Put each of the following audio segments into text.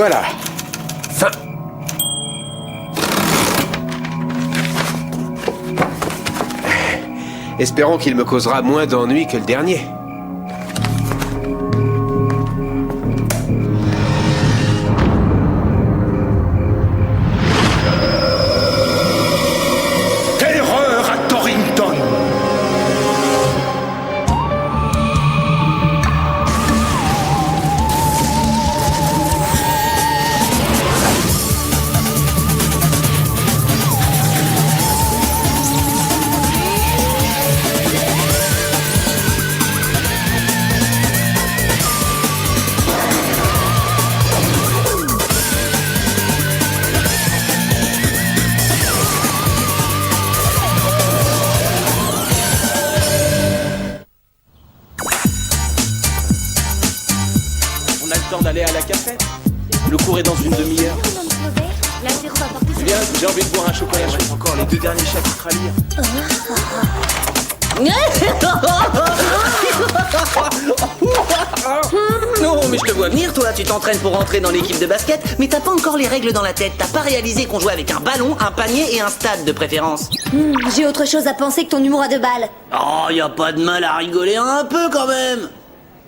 Voilà. Fin. Espérons qu'il me causera moins d'ennuis que le dernier. Terreur à Torrington! On a le temps d'aller à la cafette. Le cours est dans une demi-heure. Viens, j'ai envie de boire un chocolat chaud. Encore les 2 derniers chapitres à lire. Non, mais je te vois venir, toi. Tu t'entraînes pour rentrer dans l'équipe de basket, mais t'as pas encore les règles dans la tête. T'as pas réalisé qu'on jouait avec un ballon, un panier et un stade de préférence. J'ai autre chose à penser que ton humour à 2 balles. Oh, y a pas de mal à rigoler un peu quand même.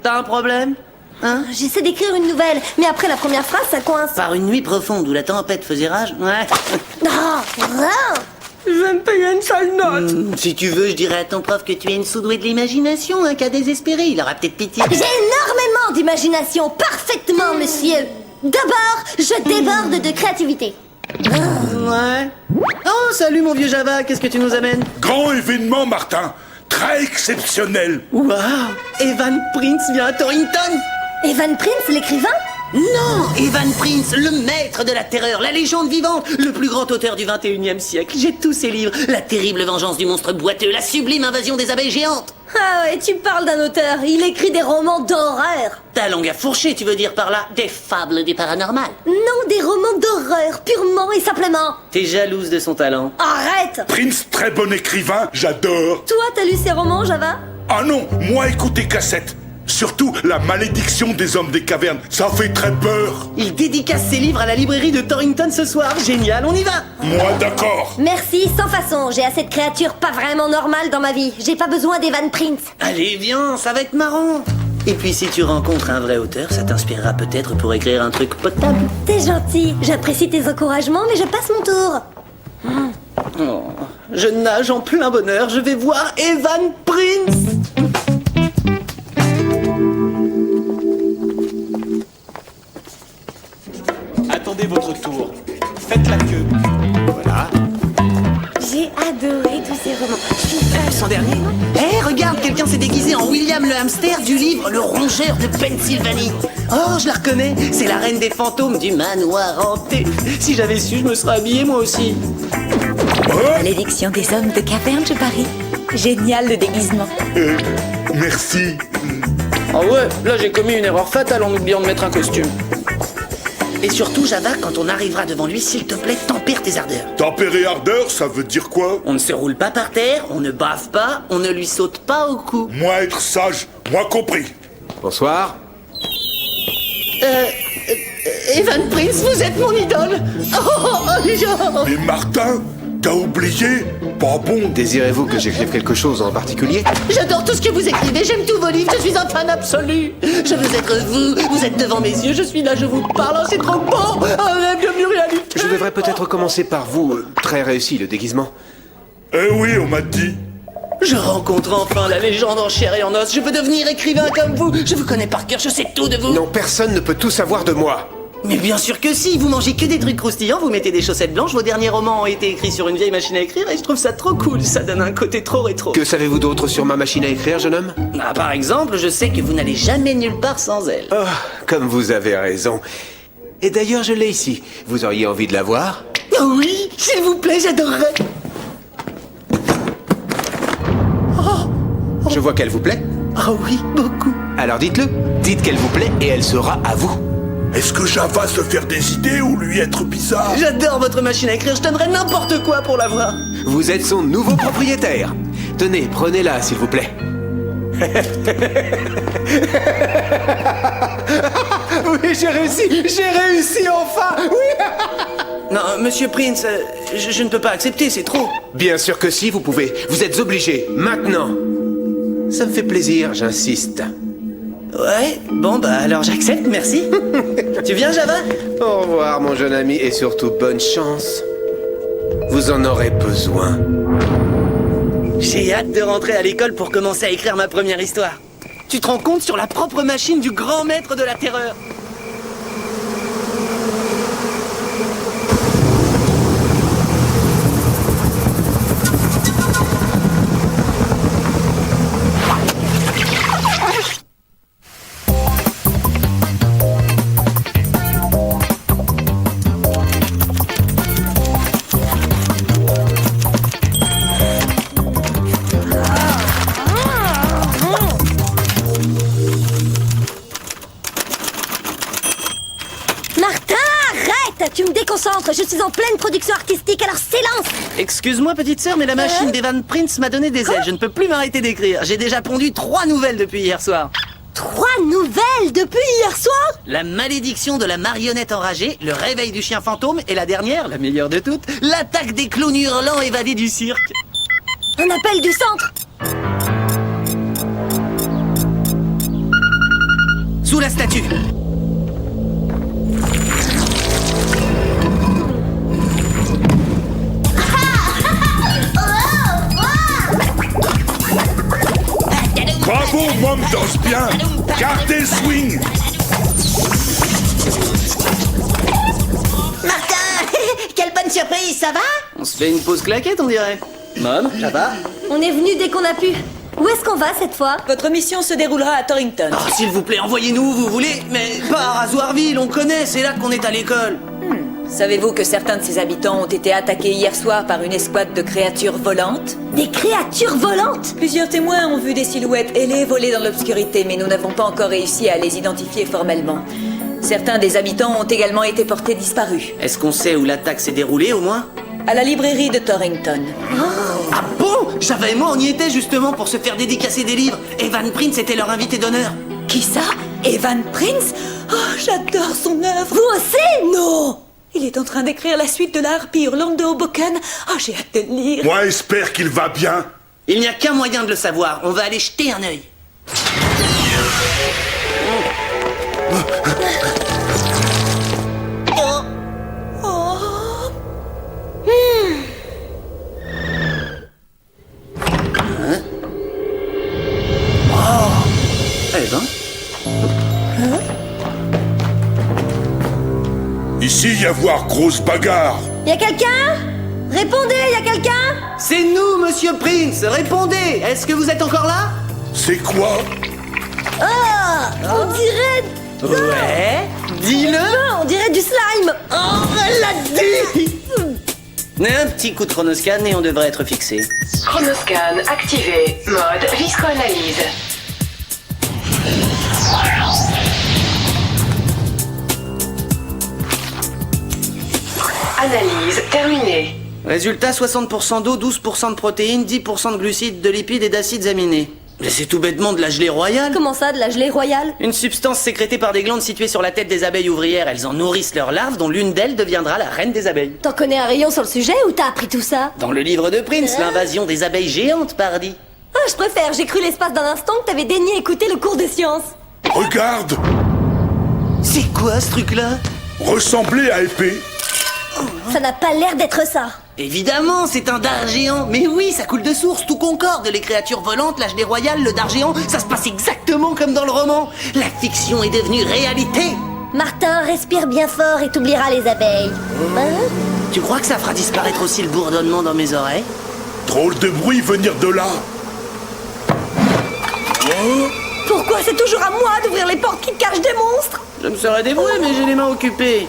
T'as un problème? Hein? J'essaie d'écrire une nouvelle, mais après la première phrase, ça coince. Par une nuit profonde où la tempête faisait rage? Ouais. Ah, rien. Je vais me payer une sale note. Si tu veux, je dirais à ton prof que tu es une sous-douée de l'imagination, un cas désespéré. Il aura peut-être pitié. J'ai énormément d'imagination, parfaitement, monsieur. D'abord, je déborde de créativité. Ouais. Oh, salut mon vieux Java, qu'est-ce que tu nous amènes? Grand événement, Martin! Très exceptionnel! Waouh! Evan Prince vient à Torrington! Evan Prince, l'écrivain? Non! Evan Prince, le maître de la terreur, la légende vivante, le plus grand auteur du 21e siècle. J'ai tous ses livres. La terrible vengeance du monstre boiteux, la sublime invasion des abeilles géantes. Ah ouais, tu parles d'un auteur, il écrit des romans d'horreur. Ta langue à fourcher, tu veux dire par là des fables du paranormal. Non, des romans d'horreur, purement et simplement. T'es jalouse de son talent. Arrête! Prince, très bon écrivain, j'adore! Toi, t'as lu ses romans, Java? Ah non, moi écoutez cassette! Surtout la malédiction des hommes des cavernes, ça fait très peur! Il dédicace ses livres à la librairie de Torrington ce soir. Génial, on y va! Moi d'accord! Merci, sans façon, j'ai assez de créatures pas vraiment normales dans ma vie. J'ai pas besoin d'Evan Prince. Allez, viens, ça va être marrant. Et puis si tu rencontres un vrai auteur, ça t'inspirera peut-être pour écrire un truc potable. T'es gentil, j'apprécie tes encouragements, mais je passe mon tour. Oh, je nage en plein bonheur, je vais voir Evan Prince. Attendez votre tour. Faites la queue. Voilà. J'ai adoré tous ces romans. Son dernier. Eh, regarde, quelqu'un s'est déguisé en William le hamster du livre Le rongeur de Pennsylvanie. Oh, je la reconnais, c'est la reine des fantômes du manoir hanté. Si j'avais su, je me serais habillé moi aussi. Malédiction des hommes de caverne, je parie. Génial le déguisement. Merci! Ah ouais, là j'ai commis une erreur fatale en oubliant de mettre un costume. Et surtout, Java, quand on arrivera devant lui, s'il te plaît, tempère tes ardeurs. Tempérer ardeur, ça veut dire quoi? On ne se roule pas par terre, on ne bave pas, on ne lui saute pas au cou. Moi être sage, moi compris! Bonsoir. Evan Prince, vous êtes mon idole. Genre. Mais Martin, t'as oublié? Pas bon! Désirez-vous que j'écrive quelque chose en particulier? J'adore tout ce que vous écrivez, j'aime tous vos livres, je suis un fan absolu. Je veux être vous êtes devant mes yeux, je suis là, je vous parle, oh, c'est trop beau. Un rêve devenu réalité. Je devrais peut-être commencer par vous. Très réussi, le déguisement. Eh oui, on m'a dit! Je rencontre enfin la légende en chair et en os, je veux devenir écrivain comme vous. Je vous connais par cœur, je sais tout de vous. Non, personne ne peut tout savoir de moi. Mais bien sûr que si, vous mangez que des trucs croustillants, vous mettez des chaussettes blanches, vos derniers romans ont été écrits sur une vieille machine à écrire et je trouve ça trop cool, ça donne un côté trop rétro. Que savez-vous d'autre sur ma machine à écrire, jeune homme? Ah, par exemple, je sais que vous n'allez jamais nulle part sans elle. Oh, comme vous avez raison. Et d'ailleurs, je l'ai ici. Vous auriez envie de la voir? Oh oui, s'il vous plaît, j'adorerais. Je vois qu'elle vous plaît. Oh oui, beaucoup. Alors dites-le. Dites qu'elle vous plaît et elle sera à vous. Est-ce que Java se faire des idées ou lui être bizarre? J'adore votre machine à écrire, je donnerais n'importe quoi pour l'avoir. Vous êtes son nouveau propriétaire. Tenez, prenez-la, s'il vous plaît. Oui, J'ai réussi enfin. Oui. Non, monsieur Prince, je ne peux pas accepter, c'est trop. Bien sûr que si, vous pouvez. Vous êtes obligé. Maintenant. Ça me fait plaisir, j'insiste. Ouais, bon bah alors j'accepte, merci. Tu viens, Java? Au revoir, mon jeune ami, et surtout bonne chance. Vous en aurez besoin. J'ai hâte de rentrer à l'école pour commencer à écrire ma première histoire. Tu te rends compte, sur la propre machine du grand maître de la terreur? Martin, arrête! Tu me déconcentres, je suis en pleine production artistique, alors silence! Excuse-moi, petite sœur, mais la machine d'Evan Prince m'a donné des ailes. Je ne peux plus m'arrêter d'écrire. J'ai déjà pondu 3 nouvelles depuis hier soir. 3 nouvelles depuis hier soir? La malédiction de la marionnette enragée, le réveil du chien fantôme, et la dernière, la meilleure de toutes, l'attaque des clowns hurlants évadés du cirque. Un appel du centre! Sous la statue. Bravo, Mom danse bien. Gardez le swing. Martin, quelle bonne surprise, ça va? On se fait une pause claquette, on dirait. Mom, ça va? On est venu dès qu'on a pu. Où est-ce qu'on va cette fois? Votre mission se déroulera à Torrington. Oh, s'il vous plaît, envoyez-nous où vous voulez, mais pas à Razoirville, on connaît, c'est là qu'on est à l'école. Savez-vous que certains de ses habitants ont été attaqués hier soir par une escouade de créatures volantes? Des créatures volantes? Plusieurs témoins ont vu des silhouettes ailées voler dans l'obscurité, mais nous n'avons pas encore réussi à les identifier formellement. Certains des habitants ont également été portés disparus. Est-ce qu'on sait où l'attaque s'est déroulée, au moins? À la librairie de Torrington. Ah bon? Java et moi, on y était justement pour se faire dédicacer des livres. Evan Prince était leur invité d'honneur. Qui ça? Evan Prince? Oh, j'adore son œuvre. Vous aussi? Non! Il est en train d'écrire la suite de la harpie hurlante de Hoboken. Oh, j'ai hâte de le lire. Moi, espère qu'il va bien. Il n'y a qu'un moyen de le savoir, on va aller jeter un œil. Eh ben... Ici, y avoir grosse bagarre. Y'a quelqu'un? Répondez, y'a quelqu'un? C'est nous, Monsieur Prince, répondez. Est-ce que vous êtes encore là? C'est quoi? Ah! On dirait... Ouais. Dis-le. Ah, on dirait du slime! Oh, elle l'a dit. Un petit coup de chronoscan et on devrait être fixé. Chronoscan activé. Mode viscoanalyse. Analyse terminée. Résultat, 60% d'eau, 12% de protéines, 10% de glucides, de lipides et d'acides aminés. Mais c'est tout bêtement de la gelée royale. Comment ça, de la gelée royale? Une substance sécrétée par des glandes situées sur la tête des abeilles ouvrières. Elles en nourrissent leurs larves, dont l'une d'elles deviendra la reine des abeilles. T'en connais un rayon sur le sujet ou t'as appris tout ça? Dans le livre de Prince, l'invasion des abeilles géantes, pardi. Ah, je préfère, j'ai cru l'espace d'un instant que t'avais daigné écouter le cours de sciences. Regarde. C'est quoi ce truc-là? Ressemblait à épée. Ça n'a pas l'air d'être ça. Évidemment, c'est un dard géant. Mais oui, ça coule de source, tout concorde. Les créatures volantes, la gelée royale, le dard géant, ça se passe exactement comme dans le roman. La fiction est devenue réalité. Martin, respire bien fort et t'oublieras les abeilles. Hein? Tu crois que ça fera disparaître aussi le bourdonnement dans mes oreilles? Drôle de bruit venir de là. Pourquoi c'est toujours à moi d'ouvrir les portes qui cachent des monstres? Je me serais dévoué, mais j'ai les mains occupées.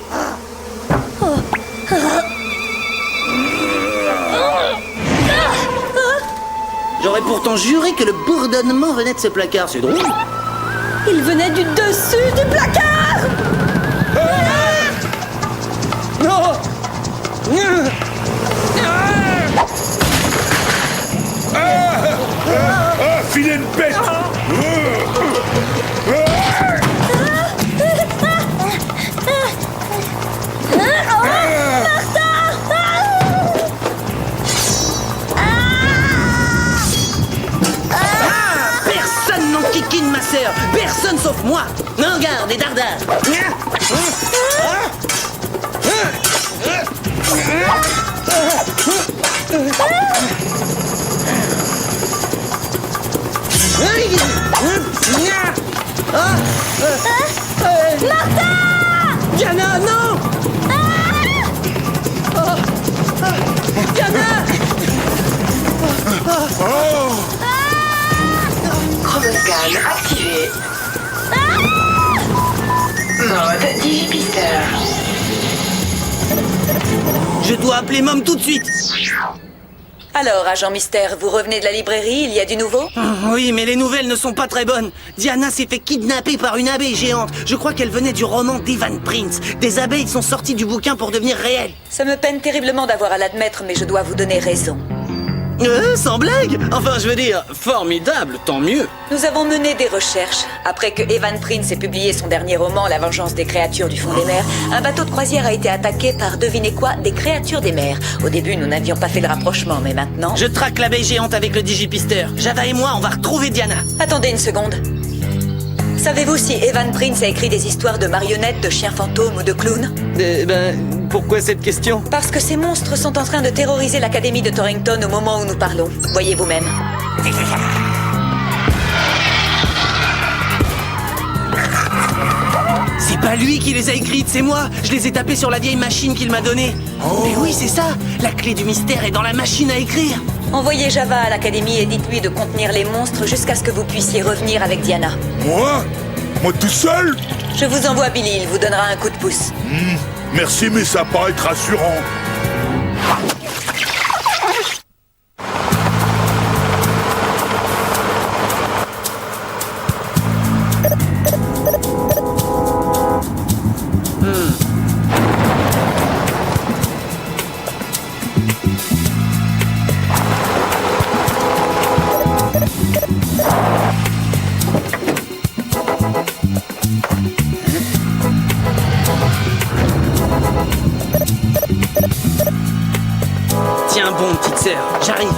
J'aurais pourtant juré que le bourdonnement venait de ce placard, c'est drôle. Il venait du dessus du placard! Non! Ah, filet de bête. moi. Non, garde, des dardas. Diana, non! Diana! Chromoscan activé. Mode digipisteur. Je dois appeler Mom tout de suite. Alors, agent mystère, vous revenez de la librairie, il y a du nouveau? Oui, mais les nouvelles ne sont pas très bonnes. Diana s'est fait kidnapper par une abeille géante. Je crois qu'elle venait du roman d'Evan Prince. Des abeilles sont sorties du bouquin pour devenir réelles. Ça me peine terriblement d'avoir à l'admettre, mais je dois vous donner raison. Sans blague. Enfin, je veux dire, formidable, tant mieux. Nous avons mené des recherches. Après que Evan Prince ait publié son dernier roman, La vengeance des créatures du fond des mers, un bateau de croisière a été attaqué par, devinez quoi, des créatures des mers. Au début, nous n'avions pas fait le rapprochement, mais maintenant... Je traque l'abeille géante avec le digipisteur. Java et moi, on va retrouver Diana. Attendez une seconde. Savez-vous si Evan Prince a écrit des histoires de marionnettes, de chiens fantômes ou de clowns? Pourquoi cette question? Parce que ces monstres sont en train de terroriser l'académie de Torrington au moment où nous parlons. Voyez vous-même. C'est pas lui qui les a écrites, c'est moi. Je les ai tapées sur la vieille machine qu'il m'a donnée. Mais oui, c'est ça. La clé du mystère est dans la machine à écrire. Envoyez Java à l'académie et dites-lui de contenir les monstres jusqu'à ce que vous puissiez revenir avec Diana. Moi? Moi tout seul? Je vous envoie Billy, il vous donnera un coup de pouce. Merci, mais ça paraît être rassurant. Tiens bon, petite sœur, j'arrive.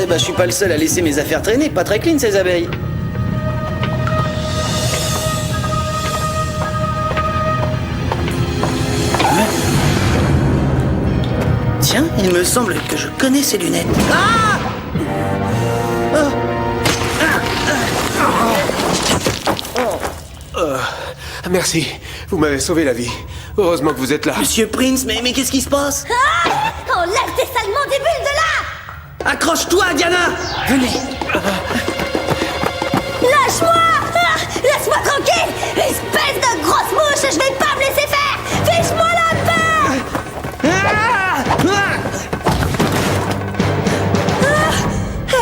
Eh ben, je suis pas le seul à laisser mes affaires traîner, pas très clean ces abeilles. Tiens, il me semble que je connais ces lunettes. Ah! Merci, vous m'avez sauvé la vie. Heureusement que vous êtes là. Monsieur Prince, mais qu'est-ce qui se passe? Enlève tes salement des bulles de là! Accroche-toi, Diana! Venez! Lâche-moi! Laisse-moi tranquille! Espèce de grosse mouche! Je vais pas me laisser faire! Fiche-moi la paix!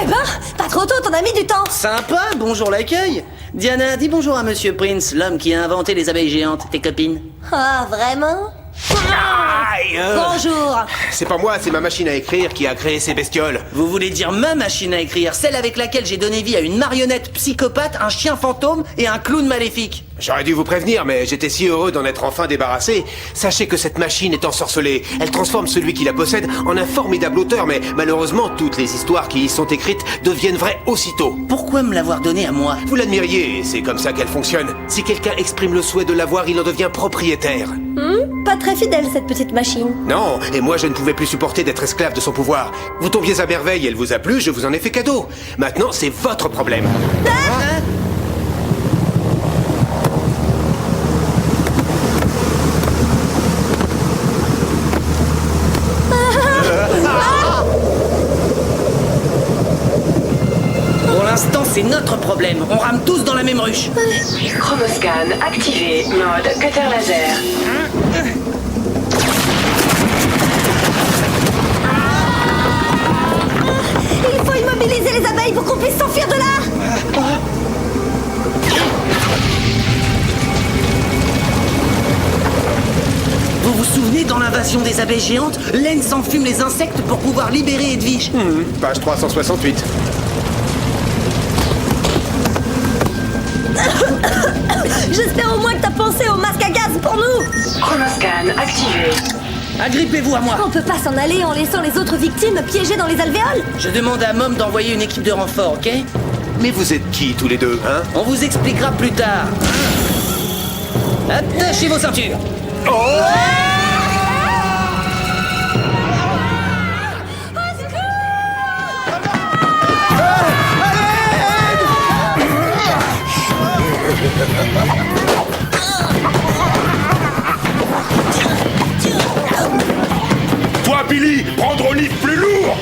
Eh ben, pas trop tôt, t'en as mis du temps! Sympa, bonjour l'accueil. Diana, dis bonjour à Monsieur Prince, l'homme qui a inventé les abeilles géantes, tes copines. Ah, vraiment? Aïe, Bonjour! C'est pas moi, c'est ma machine à écrire qui a créé ces bestioles. Vous voulez dire ma machine à écrire, celle avec laquelle j'ai donné vie à une marionnette psychopathe, un chien fantôme et un clown maléfique? J'aurais dû vous prévenir, mais j'étais si heureux d'en être enfin débarrassé. Sachez que cette machine est ensorcelée. Elle transforme celui qui la possède en un formidable auteur, mais malheureusement, toutes les histoires qui y sont écrites deviennent vraies aussitôt. Pourquoi me l'avoir donnée à moi? Vous l'admiriez, et c'est comme ça qu'elle fonctionne. Si quelqu'un exprime le souhait de l'avoir, il en devient propriétaire. Pas très fidèle, cette petite machine. Non, et moi je ne pouvais plus supporter d'être esclave de son pouvoir. Vous tombiez à merveille, elle vous a plu, je vous en ai fait cadeau. Maintenant, c'est votre problème. Pour l'instant, c'est notre problème. On rame tous dans la même ruche. Chromoscan activé. Mode cutter laser. Il faut immobiliser les abeilles pour qu'on puisse s'enfuir de là! Vous vous souvenez, dans l'invasion des abeilles géantes, Len s'enfume les insectes pour pouvoir libérer Edwige. Page 368. J'espère au moins que t'as pensé au masque à gaz place pour nous. Chromoscan activé. Agrippez-vous à moi. On peut pas s'en aller en laissant les autres victimes piégées dans les alvéoles. Je demande à Mom d'envoyer une équipe de renfort, ok? Mais vous êtes qui tous les deux, hein? On vous expliquera plus tard. Attachez vos ceintures. Toi, Billy, prendre au livre plus lourd.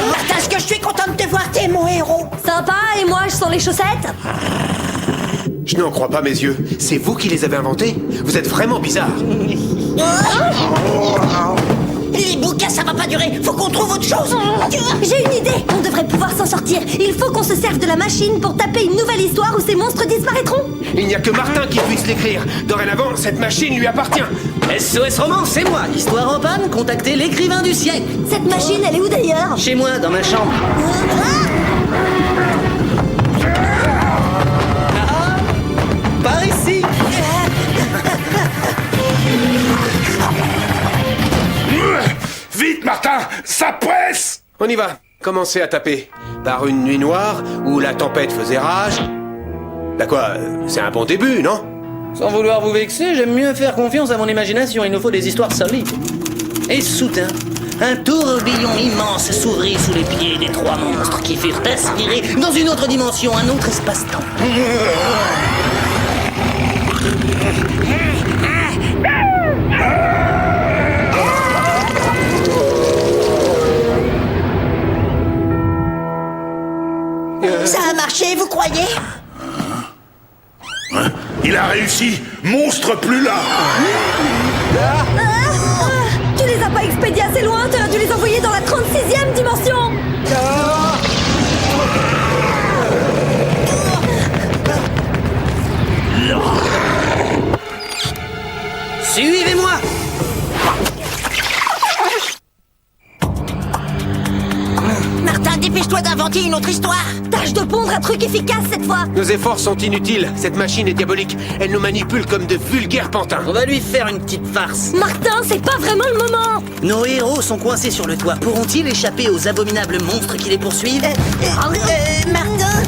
Martin, ce que je suis contente de te voir, t'es mon héros. Sympa, et moi je sens les chaussettes. Je n'en crois pas mes yeux. C'est vous qui les avez inventés? Vous êtes vraiment bizarre. Les bouquins, ça va pas durer. Faut qu'on trouve autre chose. J'ai une idée, on devrait pouvoir s'en sortir. Il faut qu'on se serve de la machine pour taper une nouvelle histoire où ces monstres disparaîtront. Il n'y a que Martin qui puisse l'écrire. Dorénavant, cette machine lui appartient. SOS Romance, c'est moi. Histoire en panne, contactez l'écrivain du siècle. Cette machine, elle est où d'ailleurs? Chez moi, dans ma chambre. Par ici. Vite, Martin, ça presse. On y va. Commencez à taper. Par une nuit noire où la tempête faisait rage. Bah quoi, c'est un bon début, non? Sans vouloir vous vexer, j'aime mieux faire confiance à mon imagination. Il nous faut des histoires solides. Et soudain, un tourbillon immense s'ouvrit sous les pieds des trois monstres qui furent aspirés dans une autre dimension, un autre espace-temps. Ça a marché, vous croyez? Il a réussi. Monstre plus là. Tu les as pas expédiés assez loin, t'aurais dû les envoyer dans la 36e dimension. Suivez-moi. Martin, dépêche-toi d'inventer une autre histoire. Tâche de pondre un truc efficace cette fois. Nos efforts sont inutiles. Cette machine est diabolique. Elle nous manipule comme de vulgaires pantins. On va lui faire une petite farce. Martin, c'est pas vraiment le moment. Nos héros sont coincés sur le toit. Pourront-ils échapper aux abominables monstres qui les poursuivent? Martin?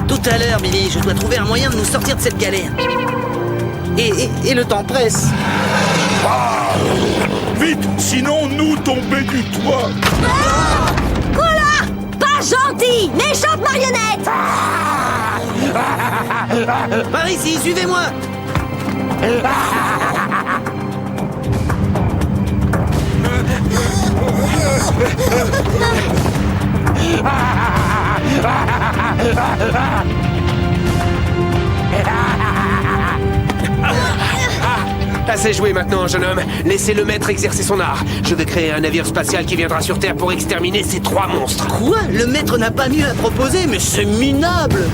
Tout à l'heure, Billy, je dois trouver un moyen de nous sortir de cette galère. Et le temps presse. Vite, sinon nous tomber du toit. Oh là! Pas gentil! Méchante marionnette! Par ici, suivez-moi. Assez joué maintenant, jeune homme. Laissez le maître exercer son art. Je vais créer un navire spatial qui viendra sur Terre pour exterminer ces trois monstres. Quoi? Le maître n'a pas mieux à proposer, mais c'est minable.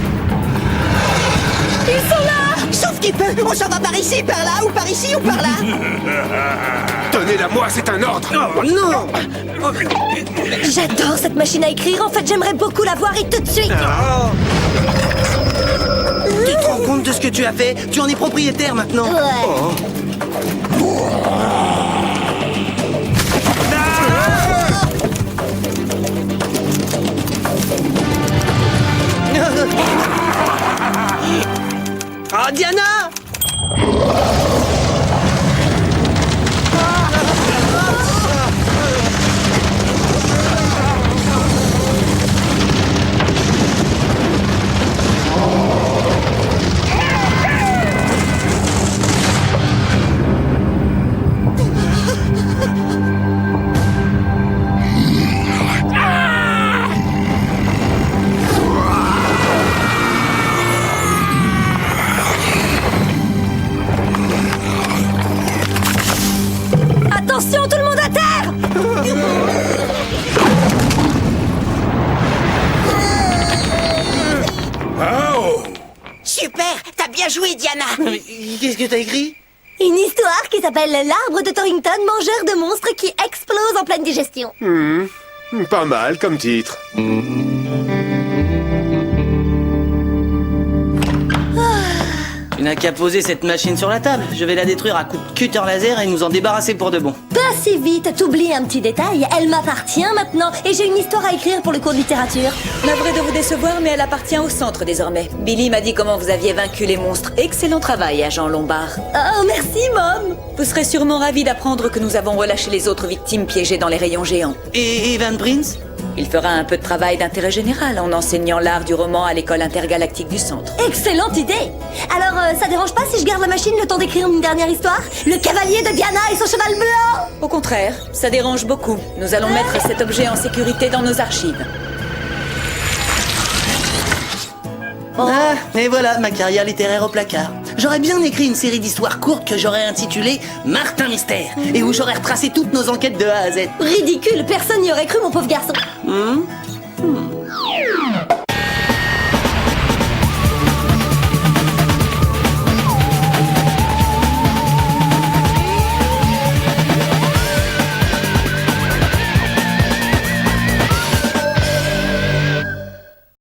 Ils sont là! Sauf qu'il peut. On s'en va par ici, par là, ou par ici, ou par là. Donnez-la moi, c'est un ordre. Oh non! J'adore cette machine à écrire. En fait, j'aimerais beaucoup la voir et tout de suite. Tu te rends compte de ce que tu as fait? Tu en es propriétaire maintenant. Ouais. Ah, Diana! Attention, tout le monde à terre! Oh. Super, t'as bien joué, Diana. Mais qu'est-ce que t'as écrit? Une histoire qui s'appelle L'arbre de Torrington, mangeur de monstres qui explose en pleine digestion. Pas mal comme titre. Tu n'as qu'à poser cette machine sur la table. Je vais la détruire à coups de cutter laser et nous en débarrasser pour de bon. Pas si vite, t'oublies un petit détail. Elle m'appartient maintenant et j'ai une histoire à écrire pour le cours de littérature. Navré de vous décevoir, mais elle appartient au centre désormais. Billy m'a dit comment vous aviez vaincu les monstres. Excellent travail, agent Lombard. Oh, merci, Mom. Vous serez sûrement ravi d'apprendre que nous avons relâché les autres victimes piégées dans les rayons géants. Et Evan Prince? Il fera un peu de travail d'intérêt général en enseignant l'art du roman à l'école intergalactique du centre. Excellente idée. Alors, ça dérange pas si je garde la machine le temps d'écrire une dernière histoire? Le cavalier de Diana et son cheval blanc? Au contraire, ça dérange beaucoup. Nous allons mettre cet objet en sécurité dans nos archives. Ah, et voilà, ma carrière littéraire au placard. J'aurais bien écrit une série d'histoires courtes que j'aurais intitulée Martin Mystère, et où j'aurais retracé toutes nos enquêtes de A à Z. Ridicule, personne n'y aurait cru, mon pauvre garçon.